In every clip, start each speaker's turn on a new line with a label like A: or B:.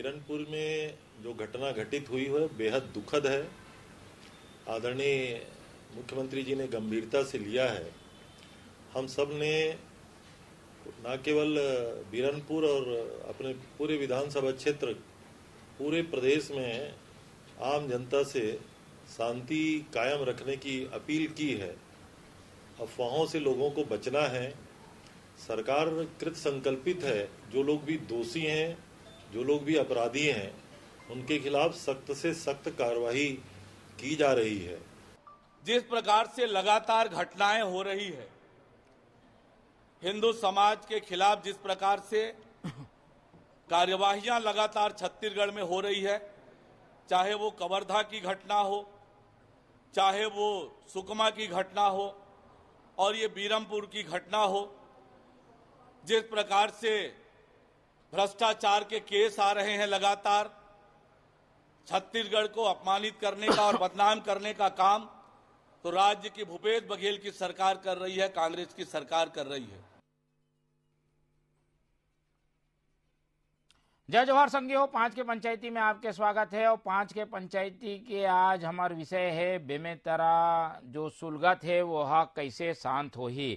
A: बीरनपुर में जो घटना घटित हुई है बेहद दुखद है। आदरणीय मुख्यमंत्री जी ने गंभीरता से लिया है। हम सब ने न केवल बीरनपुर और अपने पूरे विधानसभा क्षेत्र, पूरे प्रदेश में आम जनता से शांति कायम रखने की अपील की है। अफवाहों से लोगों को बचना है। सरकार कृत संकल्पित है। जो लोग भी दोषी हैं, जो लोग भी अपराधी हैं, उनके खिलाफ सख्त से सख्त कार्रवाई की जा रही है।
B: जिस प्रकार से लगातार घटनाएं हो रही है, हिंदू समाज के खिलाफ जिस प्रकार से कार्यवाहियां लगातार छत्तीसगढ़ में हो रही है, चाहे वो कवर्धा की घटना हो, चाहे वो सुकमा की घटना हो और ये बीरमपुर की घटना हो, जिस प्रकार से भ्रष्टाचार के केस आ रहे हैं, लगातार छत्तीसगढ़ को अपमानित करने का और बदनाम करने का काम तो राज्य की भूपेश बघेल की सरकार कर रही है, कांग्रेस की सरकार कर रही है।
C: जय जवाहर संगियो, 5 के पंचायती में आपके स्वागत है। और 5 के पंचायती के आज हमारा विषय है बेमेतरा जो सुलगत है वह कैसे शांत हो ही।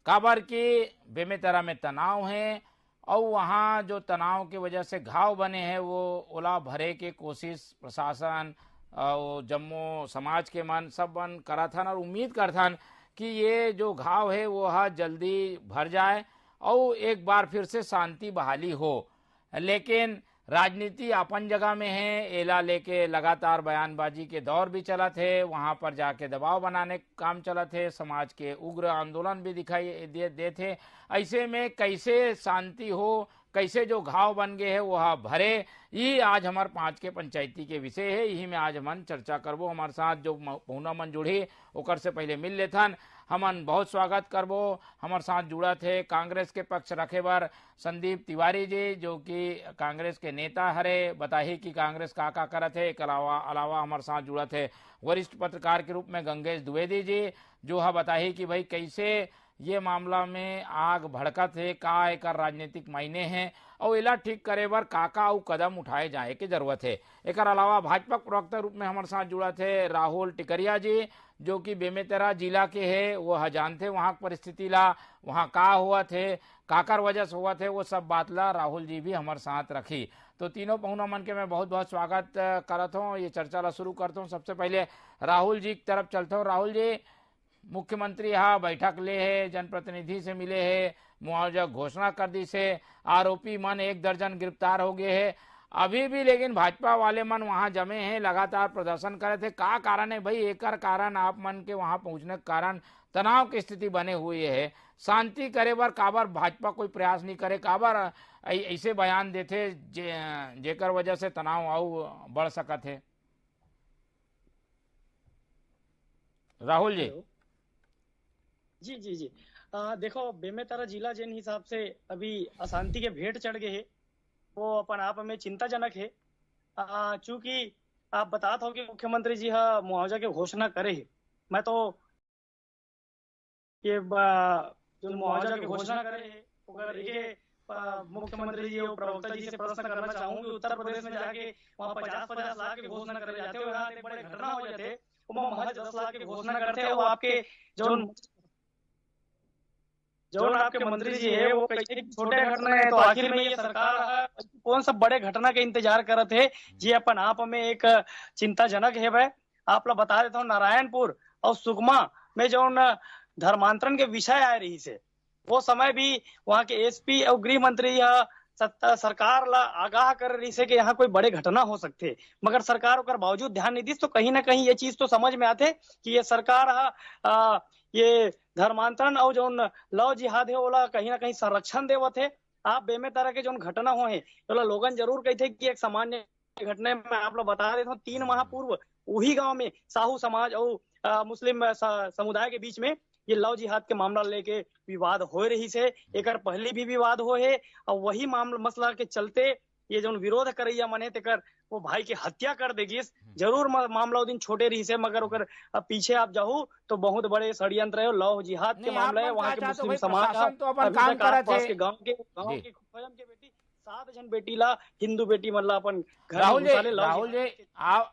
C: काबर की बेमेतरा में तनाव है और वहाँ जो तनाव की वजह से घाव बने हैं वो ओला भरे के कोशिश प्रशासन और जम्मू समाज के मन सब मन कराथन और उम्मीद करथन कि ये जो घाव है वह जल्दी भर जाए और एक बार फिर से शांति बहाली हो। लेकिन राजनीति अपन जगह में है, एला लेके लगातार बयानबाजी के दौर भी चला थे, वहां पर जाके दबाव बनाने काम चला थे, समाज के उग्र आंदोलन भी दिखाई दे थे। ऐसे में कैसे शांति हो, कैसे जो घाव बन गए है वह भरे, ये आज हमारे 5 के पंचायती के विषय है। यही में आज हमन चर्चा करबो। हमारे साथ जो पहुना मन जुड़ी ओकर से पहले मिल लेथन, हमन बहुत स्वागत करबो। हमारे साथ जुड़ा थे कांग्रेस के पक्ष रखे बर संदीप तिवारी जी, जो कि कांग्रेस के नेता हरे, बताही कि कांग्रेस का करत है। एक अलावा हमारे साथ जुड़ा थे वरिष्ठ पत्रकार के रूप में गंगेश द्विवेदी जी, जो है बताही कि भाई कैसे ये मामला में आग भड़कत है, का एक राजनीतिक मायने हैं और इला ठीक करे बर का कदम उठाए जाए की जरूरत है। एक अलावा भाजपा प्रवक्ता रूप में हमारे साथ जुड़ा थे राहुल टिकरिया जी, जो कि बेमेतरा जिला के है, वह जानते वहाँ परिस्थिति ला, वहाँ का हुआ थे, काकर वजह से हुआ थे, वो सब बात ला राहुल जी भी हमारे साथ रखी। तो तीनों पहुना मन के मैं बहुत बहुत स्वागत करता हूँ। ये चर्चा ला शुरू करता हूँ। सबसे पहले राहुल जी की तरफ चलता हूँ। राहुल जी, मुख्यमंत्री यहाँ बैठक ले है, जनप्रतिनिधि से मिले है, मुआवजा घोषणा कर दी से, आरोपी मन 1 दर्जन गिरफ्तार हो गए हैं अभी भी, लेकिन भाजपा वाले मन वहां जमे हैं, लगातार प्रदर्शन करे थे। का कारण है भाई? एक कारण आप मन के वहां पहुंचने के कारण तनाव की स्थिति बने हुई है। शांति करे बर काबर भाजपा कोई प्रयास नहीं करे, काबर ऐसे बयान देते जेकर वजह से तनाव आउ बढ़ सकत है? राहुल जी।
D: जी जी जी देखो, बेमेतरा जिला जिन हिसाब से अभी अशांति के भेंट चढ़ गए है वो अपन आप में चिंताजनक है। चूंकि आप बताते हो कि मुख्यमंत्री जी मुआवजा की घोषणा करे है, मैं तो ये जो मुआवजा की घोषणा करे है अगर ये मुख्यमंत्री जी और प्रवक्ता जी से प्रश्न करना चाहूंगी, उत्तर प्रदेश में जाके वहाँ 50-50 लाख की घोषणा करे जाते हो, यहाँ बड़े घटना हो जाते वो महज 10 लाख की घोषणा करते हैं। वो आपके जो आपके मंत्री जी है वो कई छोटे घटना है, तो आखिर में ये सरकार कौन सा बड़े घटना के इंतजार करत है, ये अपन आप में एक चिंताजनक है। वह आप लोग बता देता हूँ, नारायणपुर और सुकमा में जो धर्मांतरण के विषय आ रही से वो समय भी वहाँ के एसपी और गृह मंत्री सरकार ला आगाह कर रही से कि यहाँ कोई बड़े घटना हो सकते, मगर सरकार ओकर बावजूद ध्यान नहीं दी। तो कहीं ना कहीं ये चीज तो समझ में आते कि ये सरकार ये धर्मांतरण और जो लव जिहाद है ओला कहीं ना कहीं संरक्षण देवत है। आप बेमेतरा के जो घटना हुए हैं लोगन जरूर कहते कि एक सामान्य घटना में आप लोग बता देते हो, 3 माह पूर्व वही गांव में साहू समाज और मुस्लिम समुदाय के बीच में ये लव जिहाद के मामला लेके विवाद हो रही से, एक पहले भी विवाद हो है और वही मामला मसला के चलते ये जो विरोध करैया मने तेकर वो भाई की हत्या कर देगी। जरूर मामला उस दिन छोटे रही से, मगर ओकर पीछे आप जाओ तो बहुत बड़े षड्यंत्र है, लव जिहाद के मामला है। वहाँ के मुस्लिम समाज
C: तो अपन काम करत है
D: गांव के बेटी 7 जन बेटी ला हिंदू बेटी मतलब अपन घर में
C: राहुल
D: घुसाले,
C: जी
D: लव
C: राहुल
D: जिहाद
C: जी आप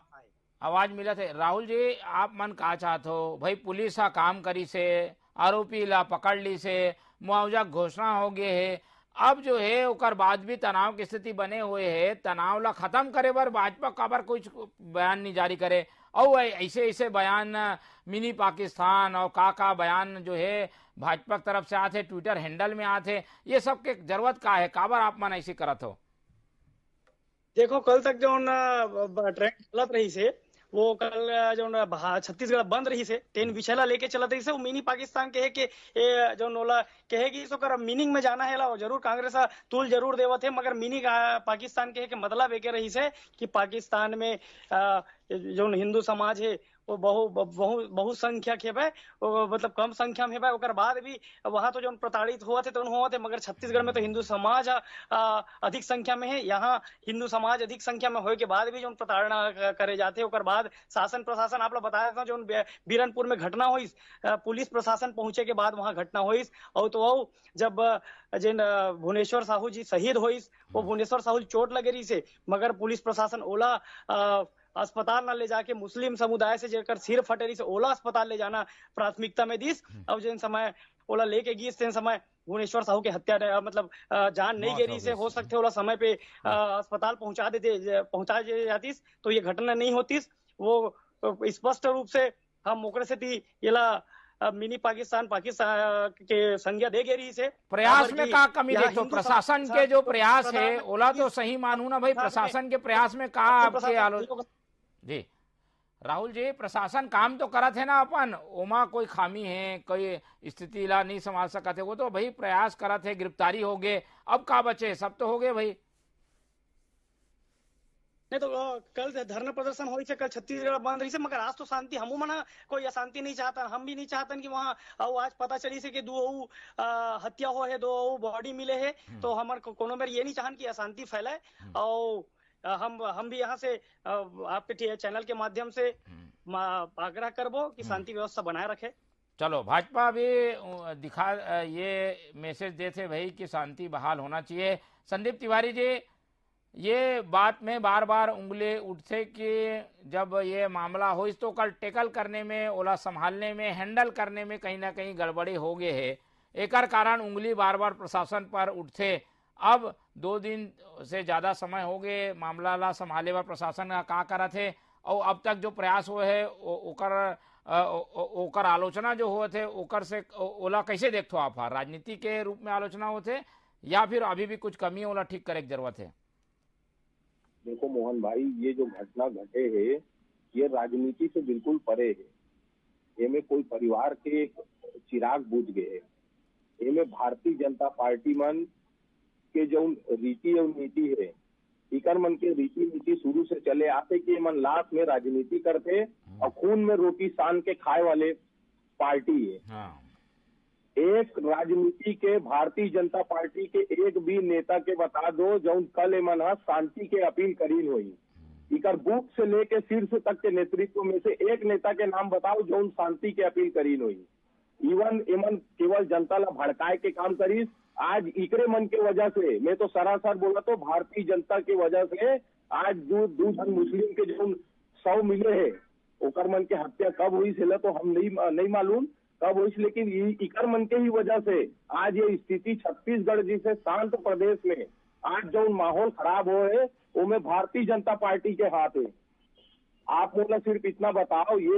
C: आवाज मिला थे। राहुल जी आप मन का चाहत हो भाई, पुलिस का काम करी से, आरोपी ला पकड़ ली से, मुआवजा घोषणा हो गए है, अब जो है ओकर बाद भी तनाव की स्थिति बने हुए है, तनाव ला खत्म करे बर भाजपा काबर कुछ बयान नहीं जारी करे, और ऐसे ऐसे बयान मिनी पाकिस्तान और का बयान जो है भाजपा की तरफ से आते, ट्विटर हैंडल में आते, ये सब के जरूरत का है, काबर आप मन ऐसे करत हो?
D: देखो कल तक जो ट्रेंड चलत रही से, वो कल जो छत्तीसगढ़ बंद रही से, ट्रेन विषयला लेके चलत रही से, वो मिनी पाकिस्तान कहे के जो नोला कहेगी सो कर मीनिंग में जाना है ला जरूर कांग्रेस तूल जरूर देवत है, मगर मिनी पाकिस्तान कहे के मतलब एक रही से कि पाकिस्तान में जो हिंदू समाज है वो बहुसंख्यक है भाई, मतलब कम संख्या में है भाई, ओकर बाद भी वहां तो जो प्रताड़ित हुआ थे तो हुआ थे, मगर छत्तीसगढ़ में तो हिंदू समाज अधिक संख्या में है, यहाँ हिंदू समाज अधिक संख्या में होए के बाद भी जो प्रताड़ना करे जाते, ओकर बाद शासन प्रशासन आप लोग बता देता हूँ, जो बीरनपुर में घटना हुई, पुलिस प्रशासन पहुंचे के बाद वहां घटना हुई, और तो वो जब जिन भुवनेश्वर साहू जी शहीद हुई, वो भुवनेश्वर साहू चोट लगे रही से, मगर पुलिस प्रशासन ओला अस्पताल न ले जाके मुस्लिम समुदाय से जेकर सिर फटेरी से ओला अस्पताल ले जाना प्राथमिकता में दिस, और जिन समय ओला लेके गई तेन समय भुवनेश्वर साहू के हत्या मतलब जान नहीं गिरी से, हो सकते ओला समय पे अस्पताल पहुंचा जाती तो ये घटना नहीं होती। वो स्पष्ट रूप से हम ओकरे से थी येला मिनी पाकिस्तान के संज्ञा दे रही से
C: प्रयास में का कमी देखो, प्रशासन के जो प्रयास है ओला तो सही मानू ना भाई, प्रशासन के प्रयास में का आपके आलोचना जी? राहुल जी प्रशासन काम तो करत है ना अपन, ओमा कोई खामी है, कोई स्थिति ला नहीं संभाल सकत है, वो तो भाई प्रयास करत है, गिरफ्तारी हो गए, अब का बचे, सब तो हो गए भाई।
D: नहीं तो कल धरना प्रदर्शन हो कल छत्तीसगढ़ बंद रही से, मगर आज तो शांति, हम मना कोई अशांति नहीं चाहता, हम भी नहीं चाहते कि वहाँ आज पता चली से कि दो हत्या हो है, दो बॉडी मिले है, तो हमारे कोनो में ये नहीं चाहन कि अशांति फैलाए, और हम भी यहाँ से आपके चैनल के माध्यम से आग्रह करबो कि शांति व्यवस्था बनाए रखे।
C: चलो भाजपा भी दिखा ये मैसेज देते भाई कि शांति बहाल होना चाहिए। संदीप तिवारी जी, ये बात में बार बार उंगली उठते कि जब ये मामला हो तो कल टेकल करने में, ओला संभालने में, हैंडल करने में कहीं ना कहीं गड़बड़ी हो गए है, एक कारण उंगली बार बार प्रशासन पर उठते। अब 2 दिन से ज्यादा समय हो गए मामला ला संभाले व प्रशासन का करा थे, और अब तक जो प्रयास हुए है ओकर आलोचना जो हुए थे ओकर से ओला कैसे देखते हो आप? राजनीति के रूप में आलोचना होते या फिर अभी भी कुछ कमी ओला ठीक करे की जरूरत है?
E: देखो मोहन भाई, ये जो घटना घटे है ये राजनीति से बिल्कुल परे है, ये में कोई परिवार के चिराग बुझ गए, ये में भारतीय जनता पार्टी मन के जो रीति और नीति है, इकर मन के रीति नीति शुरू से चले आते कि मन लाश में राजनीति करते और खून में रोटी सान के खाए वाले पार्टी है।
C: हाँ।
E: एक राजनीति के भारतीय जनता पार्टी के एक भी नेता के बता दो जो कल मन शांति के अपील करी हुई, इकर बूथ से लेके शीर्ष तक के नेतृत्व में से एक नेता के नाम बताओ जो शांति के अपील करी हुई। इवन एमन केवल जनता ला भड़काए के काम करीस। आज इकरे मन के वजह से, मैं तो सरासर बोला तो भारतीय जनता के वजह से आज दो धन मुस्लिम के जो 100 मिले है, ओकर मन के हत्या कब हुई से तो हम नहीं मालूम कब हुई, लेकिन इकर मन के ही वजह से आज ये स्थिति छत्तीसगढ़ जैसे शांत प्रदेश में आज जो माहौल खराब हो है वो में भारतीय जनता पार्टी के हाथ है। आप मतलब सिर्फ इतना बताओ, ये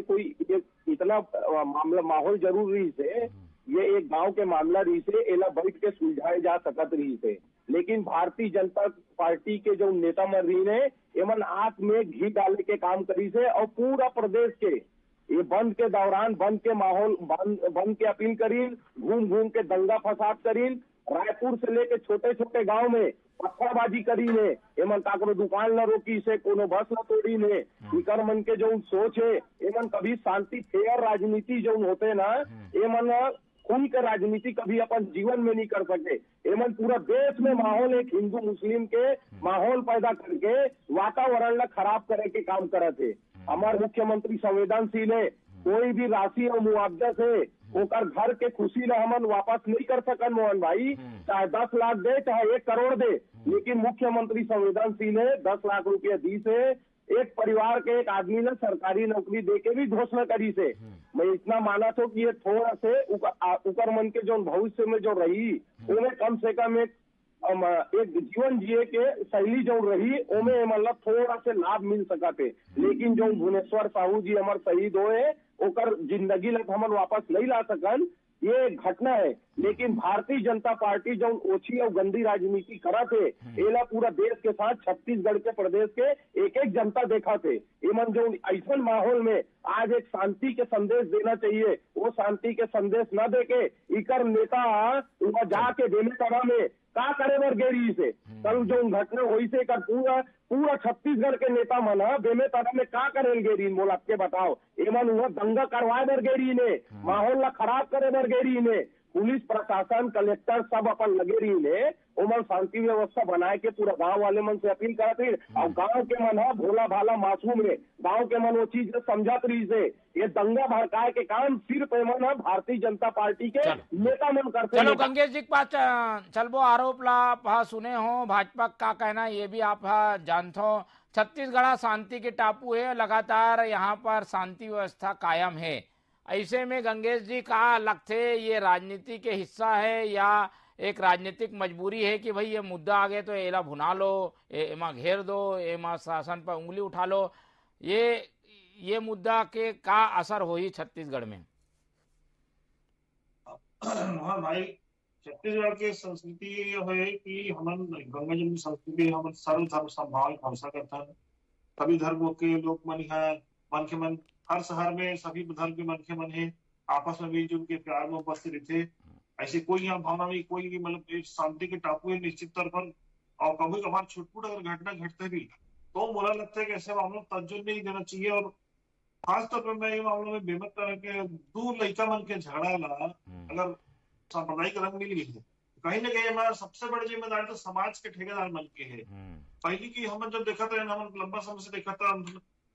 E: इतना मामला माहौल जरूर रही से, ये एक गांव के मामला रही से एला बैठ के सुलझाए जा सकत रही से, लेकिन भारतीय जनता पार्टी के जो नेता मर रही ने एमन आंख में घी डाले के काम करी से, और पूरा प्रदेश के ये बंद के दौरान बंद के माहौल बंद के अपील करी, घूम के दंगा फसाद करी, रायपुर से लेके छोटे छोटे गांव में पत्थरबाजी करी ने, एमन काकरो दुकान न रोकी से, कोनो बस न तोड़ी ने। इकर मन के जो सोच है एमन कभी शांति फेयर राजनीति जो होते ना, एमन खून के राजनीति कभी अपन जीवन में नहीं कर सके। एमन पूरा देश में माहौल एक हिंदू मुस्लिम के माहौल पैदा करके वातावरण ला खराब करे के काम करत है। हमारे मुख्यमंत्री संवेदनशील है, कोई भी राशि और मुआवजा से ओकर घर के खुशी ला हमन वापस नहीं कर सकन मोहन भाई, चाहे 10 लाख दे चाहे 1 करोड़ दे, लेकिन मुख्यमंत्री संवेदनशील है, 10 लाख रुपया दी से एक परिवार के एक आदमी ने सरकारी नौकरी दे के भी घोषणा करी से। मैं इतना माना तो कि ये थोड़ा से उकर मन के जो भविष्य में जो रही उन्हें कम से कम एक जीवन जिए के शैली जो रही उमें मतलब थोड़ा से लाभ मिल सका थे, लेकिन जो भुवनेश्वर साहू जी हमारे शहीद हुए ओकर जिंदगी लग हमन वापस नहीं ला सकन, ये घटना है। लेकिन भारतीय जनता पार्टी जो ओछी और गंदी राजनीति करा थे एला पूरा देश के साथ छत्तीसगढ़ के प्रदेश के एक एक जनता देखा थे। एमन जो ऐसा माहौल में आज एक शांति के संदेश देना चाहिए, वो शांति के संदेश न देके इकर नेता वहाँ जाके बेमेतरा में का करे बर गेरी से कल जो घटना हुई से कर पूरा छत्तीसगढ़ के नेता मन बेमेतरा में का करे गेरी मोला के बताओ। एमन वहाँ दंगा करवाए बर गेरी ने, माहौल ला खराब करे बर गेरी ने, पुलिस प्रशासन कलेक्टर सब अपन लगे रही ने उमन शांति व्यवस्था बनाए के पूरा गांव वाले मन से अपील करत रही। और गांव के मन है भोला भाला मासूम है, गांव के मन वो चीज समझत रही से ये दंगा भड़काए के काम सिर्फ एमन है भारतीय जनता पार्टी के नेता मन करते।
C: चलो गंगेश जी के पास चलबो आरोप ला सुने हो भाजपा का कहना ये भी आप जानते हो, छत्तीसगढ़ शांति के टापू है, लगातार यहाँ पर शांति व्यवस्था कायम है। ऐसे में गंगेश जी का लगते ये राजनीति के हिस्सा है या एक राजनीतिक मजबूरी है कि भाई ये मुद्दा आ गए तो एला भुना लो, एमा घेर दो, एमा शासन पर उंगली उठा लो, ये मुद्दा के का असर हो ही छत्तीसगढ़ में?
F: हाँ भाई, छत्तीसगढ़ के संस्कृति ये है कि हमन गंगा जमुनी संस्कृति हमन सर्व धर्म संभाल भरोसा करता है। सभी धर्मों के लोग मन है, मन के मन हर शहर में सभी धर्म के मन के मन है, आपस में मिलजुल के प्यार में उपस्थित रहते। ऐसे कोई यहाँ भावना नहीं, कोई भी मतलब शांति के टापू है निश्चित तौर पर। और कभी कभार छुटपुट अगर घटना घटते भी तो मुझे लगता है कि ऐसे मामलों में तर्जुम नहीं देना चाहिए। और खास तौर पर मैं ये मामलों में बेमत तरह के दूर लड़का मन के झगड़ा ला अगर सांप्रदायिक रंग मिल गई है, कहीं ना कहीं हमारा सबसे बड़ी जिम्मेदारी तो समाज के ठेकेदार मन के है। पहले की हम जब देखा था हम लंबा समय से देखा था,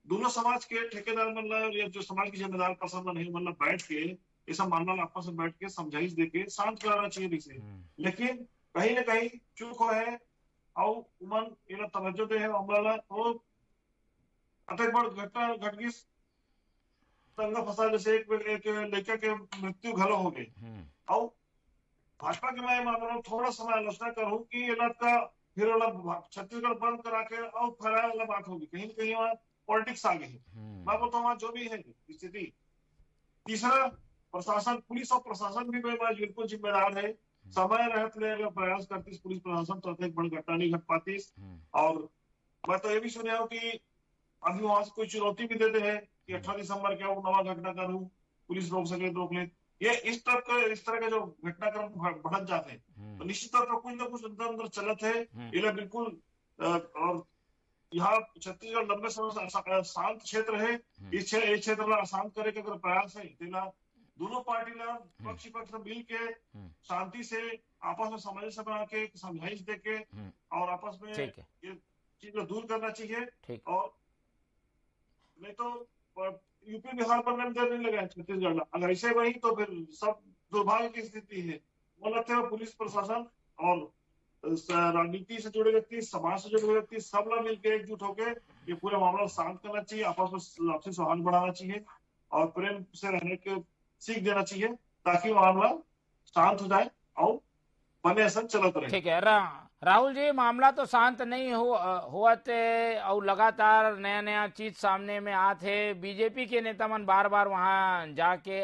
F: दोनों समाज के ठेकेदार मतलब या जो समाज के जिम्मेदार पसंद नहीं मतलब बैठ के ये सब मामला आपस में बैठ के समझाइश देके शांत कराना चाहिए इसे। लेकिन कहीं ना कहीं चूक हो है और उमन ये तवज्जो दे है मामला तो अटक बड़ घटना घट गई, दंगा फसाद से एक लड़का के मृत्यु घलो हो गई। और भाजपा के मैं मामला थोड़ा समय आलोचना करूं कि ये का फिर छत्तीसगढ़ बंद करा के और फैलाने वाला बात होगी, कहीं कहीं वहां पॉलिटिक्स आ गई। मैं बोलता हूँ जो भी है स्थिति। तीसरा, प्रशासन, पुलिस और प्रशासन भी बिल्कुल जिम्मेदार है। समय रहते ले अगर प्रयास करती पुलिस प्रशासन तो एक बड़ी घटना नहीं घट पाती। और मैं तो ये भी सुना हूँ कि अभी वहां से कोई चुनौती भी देते हैं कि 18 दिसंबर क्या वो नवा घटना करूँ, पुलिस रोक सके तो रोक ले। ये इस तरह का जो घटनाक्रम बढ़त जाते हैं तो निश्चित तौर पर कुछ ना कुछ अंदर अंदर चलत है। ये बिल्कुल और यहाँ छत्तीसगढ़ लंबे समय से शांत क्षेत्र है, इस क्षेत्र ला अशांत करे के अगर प्रयास है दोनों पार्टी ला पक्ष पक्ष मिल के शांति से आपस में समझ बना के समझाइश दे के और आपस में ये चीज को दूर करना चाहिए। और नहीं तो यूपी बिहार पर नहीं लगा छत्तीसगढ़, अगर ऐसे वही तो फिर सब दुर्भाग्य की स्थिति है। वो लगता है पुलिस प्रशासन और राजनीति से जुड़े व्यक्ति, समाज से जुड़े व्यक्ति सब लोग मिलकर एकजुट होकर ये पूरा मामला शांत करना चाहिए, आपस में आपसी सौहार्द बढ़ाना चाहिए और प्रेम से रहने के सीख देना चाहिए ताकि मामला शांत हो जाए और बने ऐसा चलता रहे।
C: ठीक है राहुल जी, मामला तो शांत नहीं हुआ और लगातार नया नया चीज सामने में आते। बीजेपी के नेता मन बार बार वहां जाके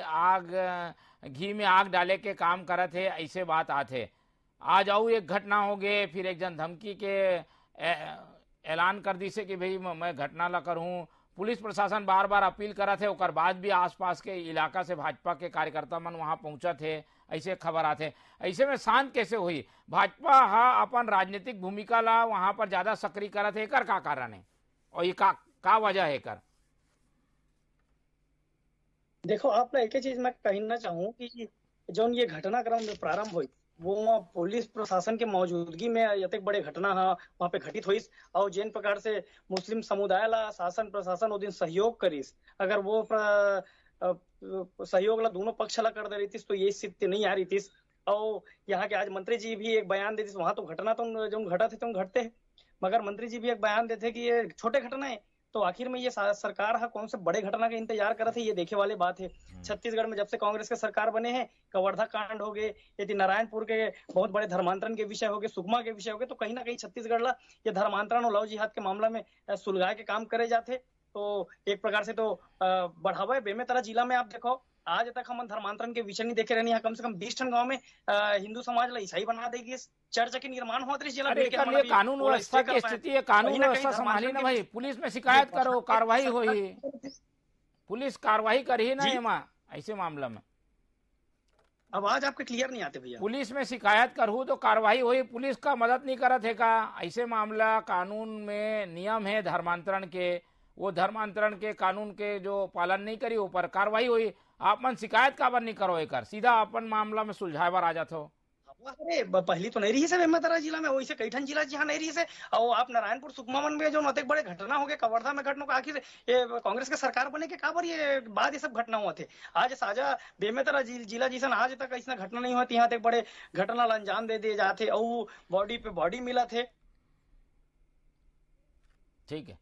C: घी में आग डाले के काम करत है, ऐसे बात आते। आज आऊ एक घटना हो गए, फिर एक जन धमकी के ऐलान कर दी से कि भाई मैं घटना ला करूं। पुलिस प्रशासन बार बार अपील करा थे, और बाद भी आसपास के इलाका से भाजपा के कार्यकर्ता मन वहां पहुंचा थे, ऐसे खबर आते। ऐसे में शांत कैसे हुई? भाजपा अपन राजनीतिक भूमिका ला वहां पर ज्यादा सक्रिय करा थे, एकर का कारण है और ये का वजह है एकर?
D: देखो आप एक चीज मैं कहना चाहूँ कि जो ये घटनाक्रम जो प्रारंभ हुई वो पुलिस प्रशासन के मौजूदगी में यतेक बड़े घटना वहां पे घटित हुई। और जिन प्रकार से मुस्लिम समुदाय ला शासन प्रशासन वो दिन सहयोग करिस, अगर वो सहयोग ला दोनों पक्ष ला कर दे रही थी, तो ये स्थिति नहीं आ रही थी। और यहाँ के आज मंत्री जी भी एक बयान देते, वहां तो घटना तो जो घटा थे तुम घटते हैं, मगर मंत्री जी भी एक बयान देते कि ये छोटे घटना है। तो आखिर में ये सरकार है कौन से बड़े घटना का इंतजार कर रहे थे, ये देखे वाली बात है। छत्तीसगढ़ में जब से कांग्रेस के सरकार बने हैं, कवर्धा कांड हो गए, यदि नारायणपुर के बहुत बड़े धर्मांतरण के विषय हो गए, सुकमा के विषय हो गए, तो कहीं ना कहीं छत्तीसगढ़ ला ये धर्मांतरण और लव जिहाद के मामला में सुलझाए के काम करे जाते। तो एक प्रकार से तो बढ़ावा है। बेमेतरा जिला में आप देखो, आज तक हम धर्मांतरण के विषय नहीं देखे रहनी है। कम से कम 20 टन गांव में हिंदू समाज ला ईसाई बना देगी, चर्च के निर्माण हुआ जिला।
C: अरे लिए कानून व्यवस्था की स्थिति है, कानून व्यवस्था संभाली ना भाई, पुलिस में शिकायत करो, कार्रवाई होई, पुलिस कार्रवाई कर ही ना ऐसे मामला में।
D: आवाज आपके क्लियर नहीं आते भैया।
C: पुलिस में शिकायत करूँ तो कार्रवाई हुई, पुलिस का मदद नहीं करत है का? ऐसे मामला कानून में नियम है धर्मांतरण के, वो धर्मांतरण के कानून के जो पालन नहीं करी ऊपर कार्रवाई हुई। आप मन शिकायत का नहीं करो, एक सीधा अपन मामला में सुलझाए बार आ जाते हो।
D: अरे पहली तो नहीं रही से बेमेतरा जिला में, वैसे कई ठन जिला जहाँ नहीं रही से। और आप नारायणपुर सुकमा मन में जो नतेक बड़े घटना हो गए, कवर्धा में घटना को आखिर ये कांग्रेस के सरकार बने के काबर ये बाद ये सब घटना हुआ थे। आज साझा बेमेतरा जिला जैसा आज तक ऐसा घटना नहीं होती, यहाँ तक बड़े घटना अंजाम दे दिए जाते और बॉडी पे बॉडी मिला थे।
C: ठीक है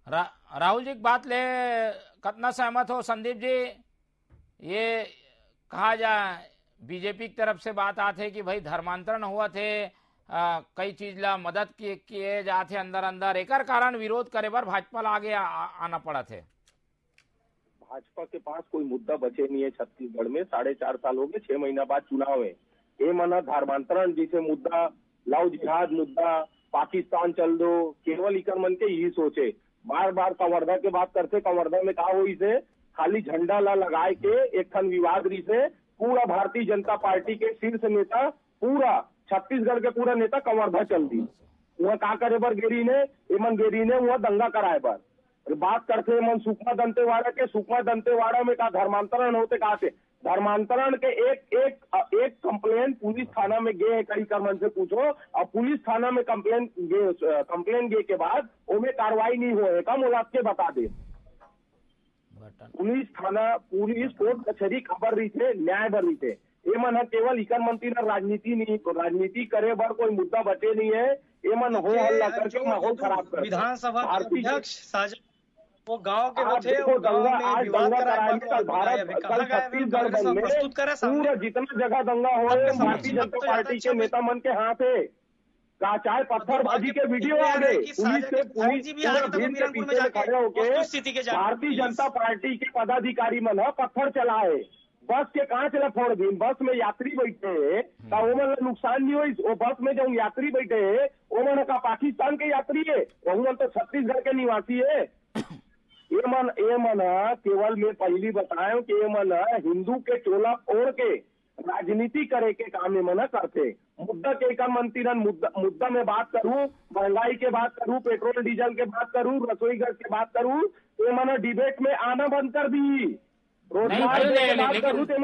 C: राहुल जी, बात ले कितना सहमत हो? संदीप जी, ये कहा जाए बीजेपी की तरफ से बात आते है कि भाई धर्मांतरण हुआ थे, कई चीज ला मदद किए जाते अंदर अंदर, एक कारण विरोध करे बार भाजपा ला आगे आना पड़ा थे।
E: भाजपा के पास कोई मुद्दा बचे नहीं है छत्तीसगढ़ में। 4.5 साल हो गए, 6 महीना बाद चुनाव है। ये मना धर्मांतरण जैसे मुद्दा, लव जिहाद मुद्दा, पाकिस्तान चल दो, केवल इकर मन के यही सोचे। बार बार कवर्धा के बात करते, कवर्धा में कहा हुई से खाली झंडा ला लगाए के एक ठन विवाद रही से पूरा भारतीय जनता पार्टी के शीर्ष नेता, पूरा छत्तीसगढ़ के पूरा नेता कवर्धा चल दी। वह का करे बर गेरी ने, एमन गेरी ने वह दंगा कराए बर बात करते। मन सुकमा दंतेवाड़ा के, सुकमा दंतेवाड़ा में का धर्मांतरण होते, कहा से धर्मांतरण के एक कंप्लेन पुलिस थाना में गए, कई कर्मन से पूछो, और पुलिस थाना में कंप्लेन गे के बाद उनमें कार्रवाई नहीं हुए का मुलाद के बता दे। पुलिस थाना, पुलिस कोर्ट कचहरी खबर रही थे, न्याय बर रही थे। ये मन केवल इकर मंत्री ना राजनीति नहीं, राजनीति करे बर कोई मुद्दा बचे नहीं है। ये मन हो हल्ला करके माहौल खराब कर
D: विधानसभा अध्यक्ष साझा वो गांव के
E: आज देखो दंगा, आज दंगा कराएंगे कल भारत, कल छत्तीसगढ़ में पूरा जितना जगह दंगा हो भारतीय जनता पार्टी के नेता मन के हाथ है। चाहे पत्थरबाजी के वीडियो आ गए, पुलिस के भीड़ के पीछे खड़े होके भारतीय जनता पार्टी के पदाधिकारी मन पत्थर चलाए, बस के कांच ला फोड़ दी। बस में यात्री बैठे है का वो मन नुकसान नहीं हुई। वो बस में जो यात्री बैठे है वो मन का पाकिस्तान के यात्री है, वो मन तो छत्तीसगढ़ के निवासी है। ये मन केवल मैं पहली बताया कि ये मन हिंदू के चोला ओढ़ के राजनीति करे के काम में मना करते। मुद्दा के का मंत्रीन मुद्दा में बात करूं, महंगाई के बात करूं, पेट्रोल डीजल के बात करूं, रसोई गैस के बात करूं, ये मना डिबेट में आना बंद कर दी।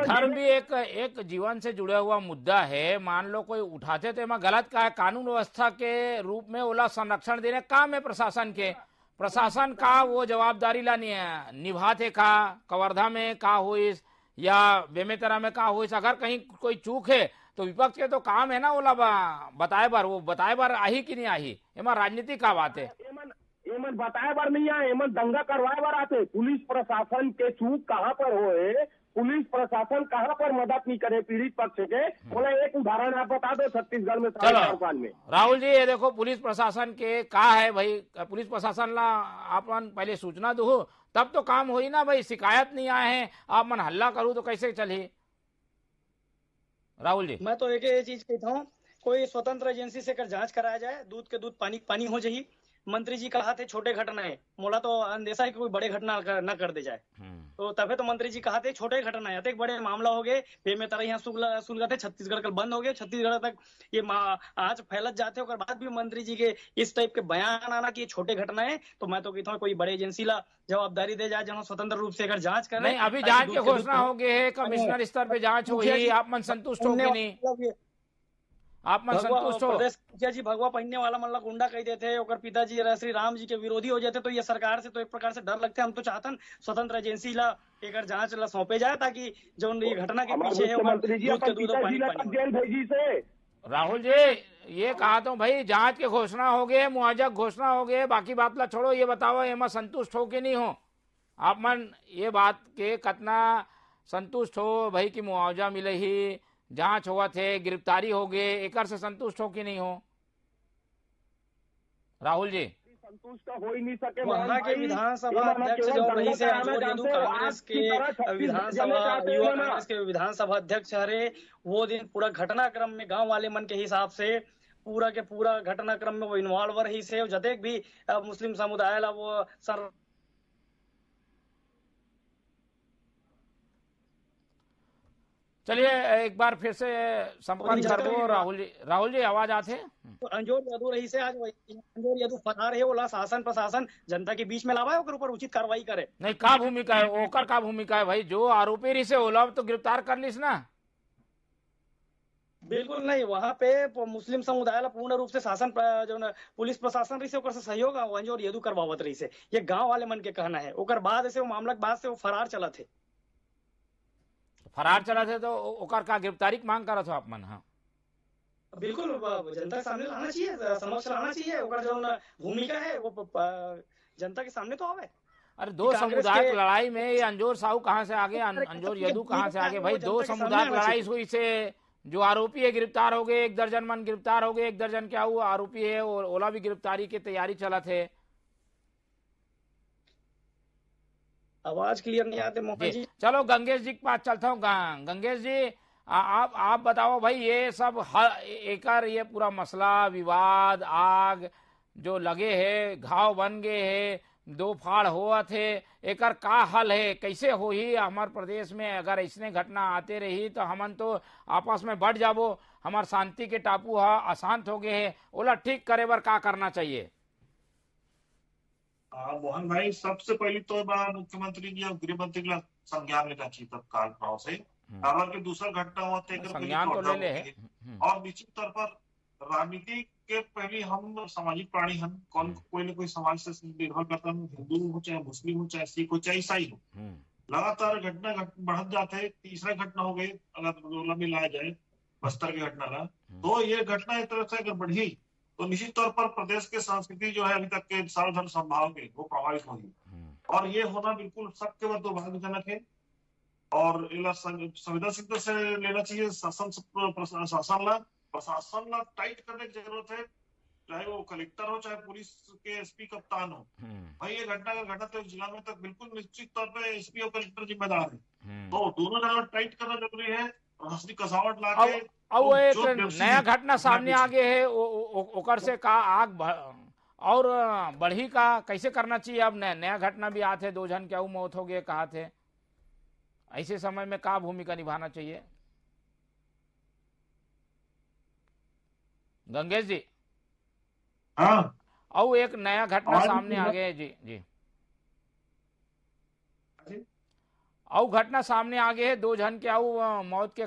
C: धर्म भी एक जीवन से जुड़ा हुआ मुद्दा है। मान लो कोई उठाते तो मैं गलत का है, कानून व्यवस्था के रूप में ओला संरक्षण देने काम है प्रशासन के। प्रशासन का वो जवाबदारी ला निभाते का, कवर्धा में का हुई या बेमेतरा में का हुई, अगर कहीं कोई चूक है तो विपक्ष के तो काम है ना ओला बताए बार, वो बताए बार आही कि नहीं आही, एमा राजनीति का बात है।
E: एमन बताए बार नहीं आए, एमन दंगा करवाए बार आते। पुलिस प्रशासन के चूक कहाँ पर होए, पुलिस प्रशासन कहाँ पर मदद नहीं करे पीड़ित पक्ष के, बोला एक उदाहरण आप बता दो छत्तीसगढ़ में 4.5 साल में।
C: राहुल जी ये देखो पुलिस प्रशासन के का है भाई, पुलिस प्रशासन ला अपन पहले सूचना दो तब तो काम हो ही ना भाई। शिकायत नहीं आए हैं, आप मन हल्ला करूँ तो कैसे चले? राहुल जी
D: मैं तो एक चीज कहता हूँ, कोई स्वतंत्र एजेंसी से कर जांच कराया जाए, दूध के दूध पानी पानी हो जाए। मंत्री जी कहा थे छोटे घटना है, मोला तो अंदेशा है कि कोई बड़े घटना न कर दे जाए। तो तभी तो मंत्री जी कहा थे छोटे घटना है, एक बड़े मामला हो गए। बेमेतरा यहाँ सुलगा थे, छत्तीसगढ़ कल बंद हो गए, छत्तीसगढ़ तक ये आज फैलत जाते हो। बाद भी मंत्री जी के इस टाइप के बयान आना कि ये छोटे घटना है, तो मैं तो कहता हूँ कोई बड़े एजेंसी ला जवाबदारी दे जाए, जहाँ स्वतंत्र रूप से अगर जांच करें।
C: नहीं अभी जांच की घोषणा हो गई है, कमिश्नर स्तर पे जांच हुई, आप मन संतुष्ट होगी नहीं? आप मन संतुष्ट हो?
D: प्रदेश मुखिया जी भगवा पहनने वाला मतलब गुंडा कह देते, और पिताजी श्री राम जी के विरोधी हो जाते, तो ये सरकार से तो एक प्रकार से डर लगते। हम तो चाहतन स्वतंत्र एजेंसी ला एक जांच ला सौंपे जाए, ताकि जो ये घटना के पीछे है
E: मुख्यमंत्री जी
D: दूध के दूध
E: पिताजी जेल भेजी से।
C: राहुल जी ये कहा तो भाई जांच के घोषणा हो गए, मुआवजा घोषणा हो गए, बाकी बात ला छोड़ो, ये बताओ एमा संतुष्ट हो कि नहीं हो? आप मन ये बात के कितना संतुष्ट हो भाई कि मुआवजा मिले ही, जांच हुआ थे, गिरफ्तारी हो गए, एक से संतुष्ट हो कि नहीं हो राहुल जी?
E: संतुष्ट हो ही नहीं सके।
D: वहां के विधानसभा अध्यक्ष जो रही से अंजोर यदू कांग्रेस के विधानसभा युवा कांग्रेस के विधानसभा अध्यक्ष हरे, वो दिन पूरा घटनाक्रम में गांव वाले मन के हिसाब से पूरा के पूरा घटनाक्रम में वो इन्वॉल्व रही से, जतेक भी मुस्लिम समुदाय ला वो सर।
C: चलिए एक बार फिर से संपर्क कर दो राहुल जी। राहुल जी आवाज आते?
D: अंजोर यदू रही से आज अंजोर यदू फरार है, ओला शासन प्रशासन जनता के बीच में लावा, ओकर ऊपर उचित कार्रवाई करे।
C: नहीं का भूमिका है ओकर, का भूमिका है भाई? जो आरोपी रही से ओला तो गिरफ्तार कर लीस ना।
D: बिल्कुल नहीं, वहाँ पे मुस्लिम समुदाय ला पूर्ण रूप से शासन जो न पुलिस प्रशासन रही से ओकर से सहयोग अंजोर यदू करवावत रही से, ये गांव वाले मन के कहना है। ओकर बाद से वो मामला के बाद से वो फरार चला थे।
C: फरार चला थे तो ओकर का गिरफ्तारी की मांग करत हो आप मन? हाँ
D: बिल्कुल, जनता के सामने लाना चाहिए, समक्ष लाना चाहिए। ओकर जो भूमिका है वो जनता के सामने तो आवे।
C: अरे दो समुदाय की लड़ाई में ये अंजोर साहू कहाँ से आगे, अंजोर यदू कहाँ से आगे भाई? दो समुदाय की लड़ाई हुई से जो आरोपी है गिरफ्तार हो गए, 1 दर्जन मन गिरफ्तार हो गए, 1 दर्जन क्या हुआ आरोपी है और ओला भी गिरफ्तारी की तैयारी चला थे।
D: आवाज क्लियर नहीं आते मोहन जी।
C: चलो गंगेश जी के पास चलता हूँ। गंगेश जी आप बताओ भाई, ये सब एकर ये पूरा मसला विवाद आग जो लगे है, घाव बन गए है, 2 फाड़ हुआ थे, एकर का हल है? कैसे हो ही हमारे प्रदेश में? अगर ऐसने घटना आते रही तो हमन तो आपस में बढ़ जाबो, हमार शांति के टापू हा अशांत हो गए है, ओला ठीक करे बर का करना चाहिए?
F: मोहन भाई, सबसे पहले तो मुख्यमंत्री जी और गृह मंत्री का संज्ञान लेना चाहिए तत्काल प्रभाव से। कारण की दूसरा घटना हुआ
C: संज्ञान तो ले ले।
F: और निश्चित तौर पर राजनीति के पहले हम सामाजिक प्राणी हम कोई न कोई समाज से निर्भर करता है, हिंदू हो चाहे मुस्लिम हो चाहे सिख हो चाहे ईसाई हो। लगातार घटना बढ़त जाते है। तीसरा घटना हो गई अगर मिलाया जाए बस्तर की घटना का, तो ये घटना एक तरह से अगर बढ़ी तो निश्चित तौर पर प्रदेश के संस्कृति जो है अभी तक के सर्वधर्म संभाव के वो प्रभावित होगी। और ये होना बिल्कुल सबके बाद दुर्भाग्यजनक है। और संवेदनशीलता से लेना चाहिए प्रशासन ला टाइट करने की जरूरत है, चाहे वो कलेक्टर हो चाहे पुलिस के एसपी कप्तान हो। भाई ये घटना अगर घटा तो जिला में तक बिल्कुल निश्चित तौर पर एसपी और कलेक्टर जिम्मेदार है। तो दोनों जगह टाइट करना जरूरी है, प्रशासनिक कसावट लाके।
C: अब एक नया घटना सामने आ गए है, ओकर से का आग और बढ़ी का कैसे करना चाहिए? अब नया घटना भी आते 2 जन क्या मौत हो गए कहा थे, ऐसे समय में का भूमिका निभाना चाहिए? गंगेश जी।
F: हाँ,
C: और एक नया घटना सामने आ गया जी। जी और घटना सामने आ गए है, 2 जन के मौत के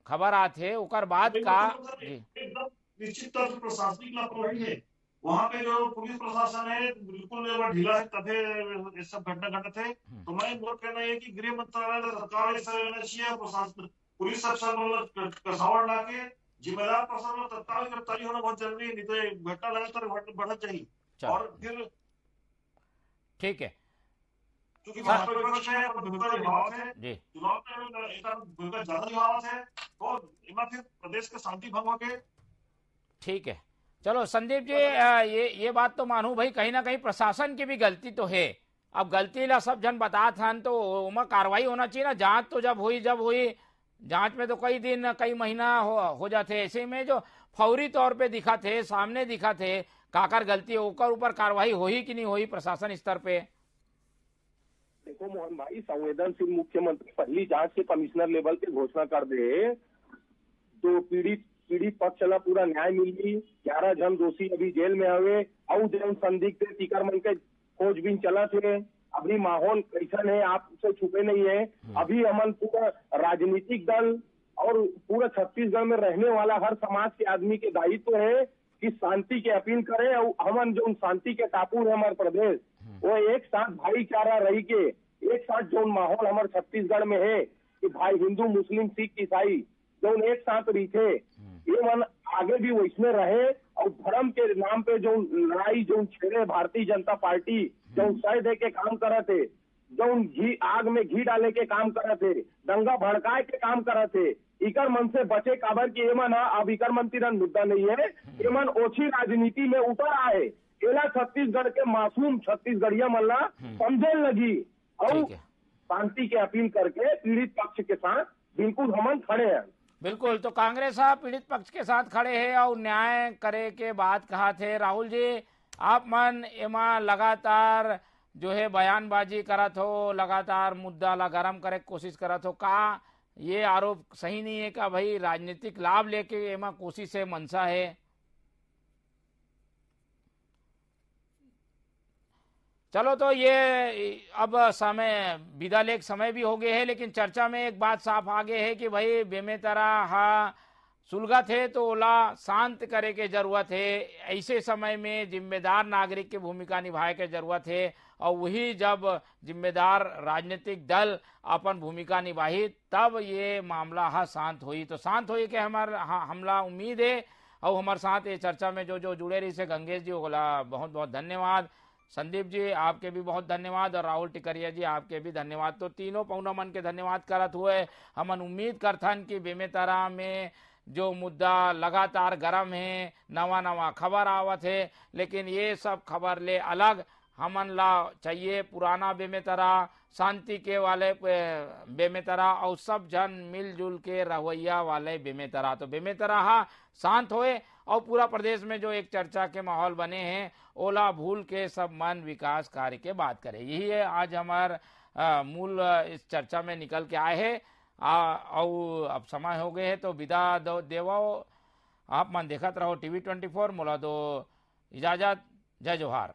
C: खबर आते, ओकर बाद का
F: एकदम निश्चित तौर से प्रशासनिक लापरवाही है। वहाँ पे जो पुलिस प्रशासन है बिल्कुल ढीला है, तभी ये सब घटना घटित है। तो मैं नोट करना है कि गृह मंत्रालय सरकार ऐसा लेना चाहिए, प्रशासन पुलिस अफसर कसावट ला के जिम्मेदार प्रशासन तत्काल गिरफ्तारी होना बहुत जरूरी है, नहीं तो घटना लगातार बढ़ना चाहिए। और फिर
C: ठीक है,
F: क्योंकि विपक्ष है और भूमिका निभावत है, चुनाव में भूमिका ज्यादा निभावत है, तो फिर प्रदेश के शांति भंग हो गए।
C: ठीक है, चलो संदीप जी ये बात तो मानू भाई, कहीं ना कहीं प्रशासन की भी गलती तो है। अब गलती ला सब जन बतात हन तो उमा कार्रवाई होना चाहिए ना। जांच तो जब हुई जांच में तो कई दिन कई महीना हो जाते। ऐसे में जो फौरी तौर पे दिखा थे, सामने दिखा थे काकर गलती होकर ऊपर कार्रवाई हो ही कि नहीं हुई प्रशासन स्तर पे?
E: देखो मोहन भाई, संवेदनशील मुख्यमंत्री पहली जांच के कमिश्नर लेवल पे घोषणा कर दे तो पीड़ित पक्ष ला पूरा न्याय मिली। 11 जन दोषी अभी जेल में आवे और जन संदिग्ध टीकर मन के खोजबीन चला थे। अभी माहौल कैसा है आपसे छुपे नहीं है। अभी हमन पूरा राजनीतिक दल और पूरे छत्तीसगढ़ में रहने वाला हर समाज के आदमी के दायित्व है कि शांति के अपील करे। और हमन जो शांति के टापू है हमारे प्रदेश, वो एक साथ भाईचारा रही के एक साथ जो माहौल हमारे छत्तीसगढ़ में है कि भाई हिंदू मुस्लिम सिख ईसाई जो एक साथ रही थे, ये मन आगे भी वैसने रहे। और धर्म के नाम पे जो लड़ाई जो छेड़े भारतीय जनता पार्टी जो सह दे के काम करे थे, जो घी आग में घी डाले के काम करे थे, दंगा भड़काए के काम करे थे, इकर मन से बचे काबर की एमन अब इकर मन तिरन मुद्दा नहीं है, एमन ओछी राजनीति में उतर आए। एला छत्तीसगढ़ के मासूम छत्तीसगढ़िया मन ला समझे लगी और शांति के अपील करके पीड़ित पक्ष के साथ बिल्कुल हमन खड़े हैं।
C: बिल्कुल, तो कांग्रेस साहब पीड़ित पक्ष के साथ खड़े हैं और न्याय करे के बात कहा थे। राहुल जी, आप मन एमा लगातार जो है बयानबाजी करत हो, लगातार मुद्दा ला गरम करे कोशिश करत हो, का ये आरोप सही नहीं है का भाई राजनीतिक लाभ लेके एमा कोशिश है, मनसा है? चलो, तो ये अब समय विदा लेक समय भी हो गए है, लेकिन चर्चा में एक बात साफ आगे है कि भाई बेमेतरा हा सुलगत है तो ओला शांत करे के जरूरत है। ऐसे समय में जिम्मेदार नागरिक की भूमिका निभाए के जरूरत है और वही जब जिम्मेदार राजनीतिक दल अपन भूमिका निभाई तब ये मामला हा शांत हुई। तो शांत हुई के हमला उम्मीद है। और हमारे साथ ये चर्चा में जो जुड़े रही से गंगेश जी ओला बहुत बहुत धन्यवाद। संदीप जी आपके भी बहुत धन्यवाद और राहुल टिकरिया जी आपके भी धन्यवाद। तो तीनों पौना मन के धन्यवाद करत हुए हमन उम्मीद करथन कि बेमेतरा में जो मुद्दा लगातार गरम है, नवा खबर आवत है, लेकिन ये सब खबर ले अलग हमन ला चाहिए पुराना बेमेतरा, शांति के वाले बेमेतरा और सब जन मिलजुल के रवैया वाले बेमेतरा। तो बेमेतरा हा शांत होए और पूरा प्रदेश में जो एक चर्चा के माहौल बने हैं ओला भूल के सब मन विकास कार्य के बात करे। यही है आज हमार मूल इस चर्चा में निकल के आए हैं। और अब समय हो गए है तो विदा देवो। आप मन देखत रहो TV 24। मोला दो इजाजत। जय जोहार।